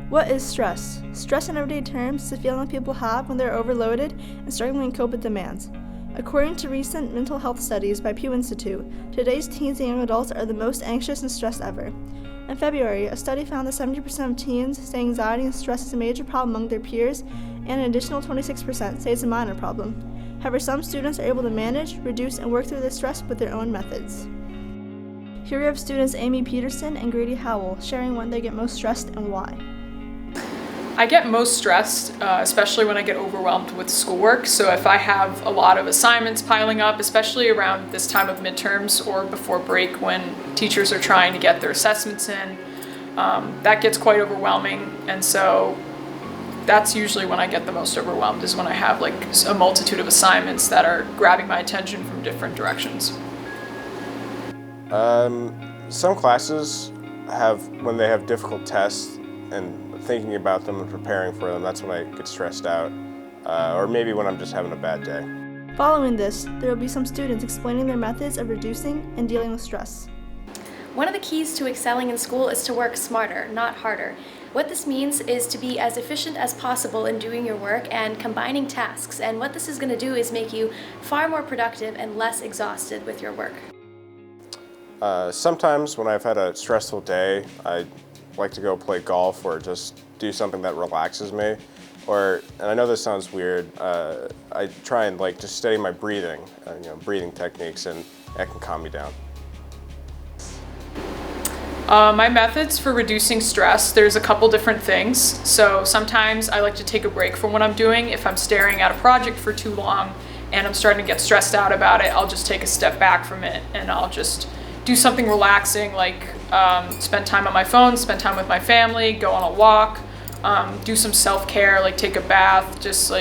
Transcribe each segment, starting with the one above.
What is stress? Stress in everyday terms is a feeling that people have when they're overloaded and struggling to cope with demands. According to recent mental health studies by Pew Institute, today's teens and young adults are the most anxious and stressed ever. In February, a study found that 70% of teens say anxiety and stress is a major problem among their peers, and an additional 26% say it's a minor problem. However, some students are able to manage, reduce, and work through this stress with their own methods. Here we have students Amy Peterson and Grady Howell sharing when they get most stressed and why. I get most stressed, especially when I get overwhelmed with schoolwork. So if I have a lot of assignments piling up, especially around this time of midterms or before break when teachers are trying to get their assessments in, that gets quite overwhelming. And so that's usually when I get the most overwhelmed, is when I have like a multitude of assignments that are grabbing my attention from different directions. Some classes when they have difficult tests and thinking about them and preparing for them, that's when I get stressed out, or maybe when I'm just having a bad day. Following this, there will be some students explaining their methods of reducing and dealing with stress. One of the keys to excelling in school is to work smarter, not harder. What this means is to be as efficient as possible in doing your work and combining tasks, and what this is going to do is make you far more productive and less exhausted with your work. Sometimes when I've had a stressful day, I like to go play golf or just do something that relaxes me. And I know this sounds weird, I try and just steady my breathing, breathing techniques, and that can calm me down. My methods for reducing stress, there's a couple different things. So sometimes I like to take a break from what I'm doing. If I'm staring at a project for too long and I'm starting to get stressed out about it, I'll just take a step back from it and I'll just do something relaxing, like spend time on my phone, spend time with my family, go on a walk, do some self-care, like take a bath, just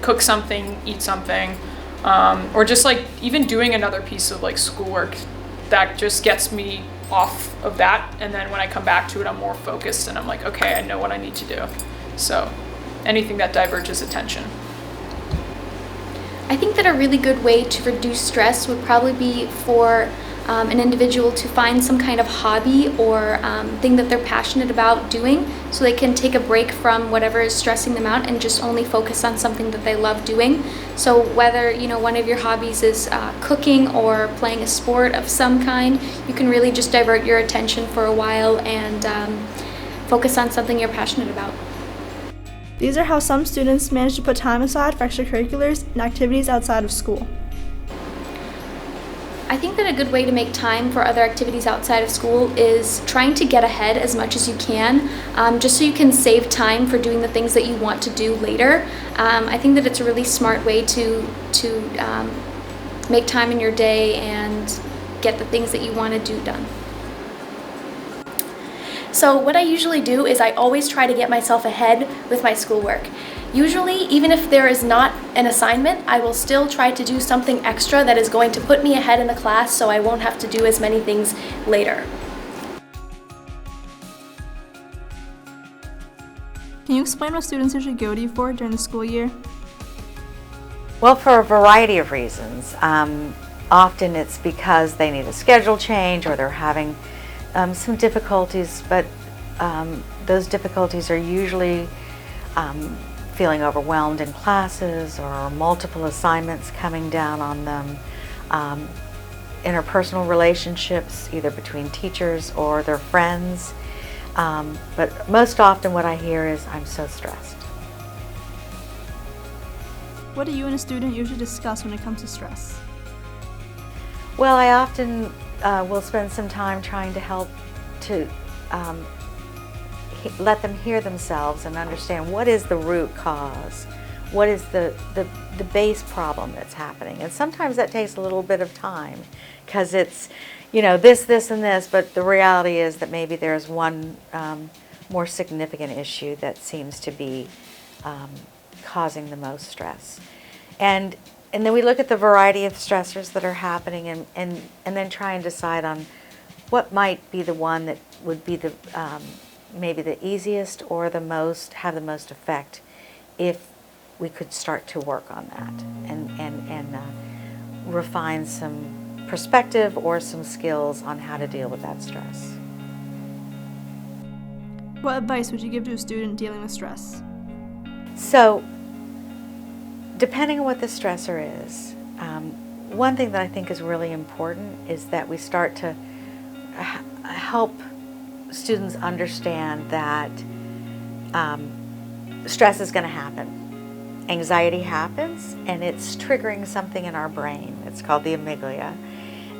cook something, eat something, or just even doing another piece of schoolwork that just gets me off of that. And then when I come back to it, I'm more focused and I'm like, okay, I know what I need to do. So anything that diverges attention. I think that a really good way to reduce stress would probably be for an individual to find some kind of hobby or thing that they're passionate about doing, so they can take a break from whatever is stressing them out and just only focus on something that they love doing. So whether one of your hobbies is cooking or playing a sport of some kind, you can really just divert your attention for a while and focus on something you're passionate about. These are how some students manage to put time aside for extracurriculars and activities outside of school. I think that a good way to make time for other activities outside of school is trying to get ahead as much as you can, just so you can save time for doing the things that you want to do later. I think that it's a really smart way to make time in your day and get the things that you want to do done. So what I usually do is I always try to get myself ahead with my schoolwork. Usually, even if there is not an assignment, I will still try to do something extra that is going to put me ahead in the class so I won't have to do as many things later. Can you explain what students usually go to you for during the school year? Well, for a variety of reasons. Often it's because they need a schedule change or they're having some difficulties, but those difficulties are usually feeling overwhelmed in classes or multiple assignments coming down on them, interpersonal relationships either between teachers or their friends, but most often what I hear is, I'm so stressed. What do you and a student usually discuss when it comes to stress? Well, I often will spend some time trying to help to let them hear themselves and understand what is the root cause, what is the base problem that's happening. And sometimes that takes a little bit of time because it's, this and this, but the reality is that maybe there's one more significant issue that seems to be causing the most stress. And then we look at the variety of stressors that are happening and then try and decide on what might be the one that would be the maybe the easiest or have the most effect if we could start to work on that and refine some perspective or some skills on how to deal with that stress. What advice would you give to a student dealing with stress? So, depending on what the stressor is, one thing that I think is really important is that we start to help students understand that stress is going to happen. Anxiety happens, and it's triggering something in our brain. It's called the amygdala,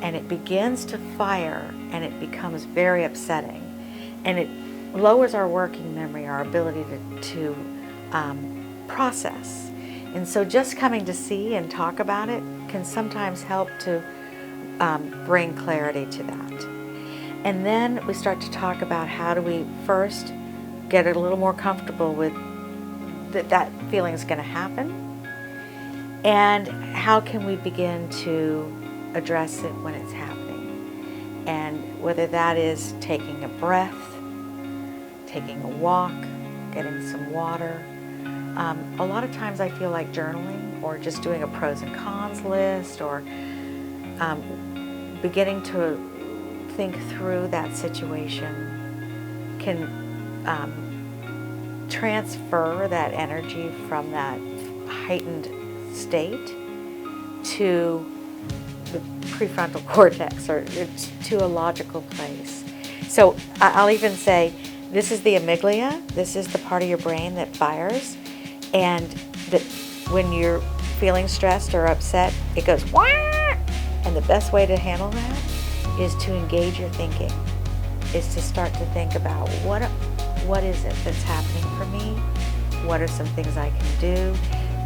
and it begins to fire, and it becomes very upsetting, and it lowers our working memory, our ability to process. And so just coming to see and talk about it can sometimes help to bring clarity to that. And then we start to talk about how do we first get a little more comfortable with that feeling is going to happen, and how can we begin to address it when it's happening. And whether that is taking a breath, taking a walk, getting some water. A lot of times I feel like journaling or just doing a pros and cons list, or beginning to think through that situation can transfer that energy from that heightened state to the prefrontal cortex, or to a logical place. So I'll even say, this is the amygdala, this is the part of your brain that fires, and that when you're feeling stressed or upset, it goes wah! And the best way to handle that is to engage your thinking, is to start to think about what is it that's happening for me? What are some things I can do?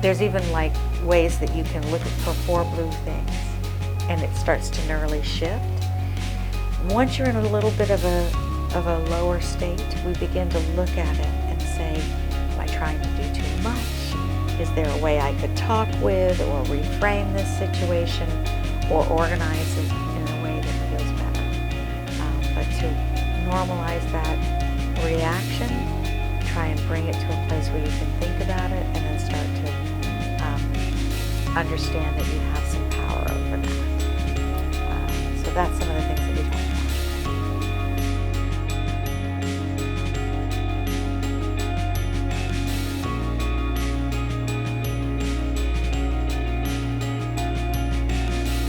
There's even like ways that you can look for 4 blue things, and it starts to neurally shift. Once you're in a little bit of a lower state, we begin to look at it and say, am I trying to do too much? Is there a way I could talk with or reframe this situation or organize it in a way that feels better? But to normalize that reaction, try and bring it to a place where you can think about it, and then start to understand that you have some power over that. So that's some of the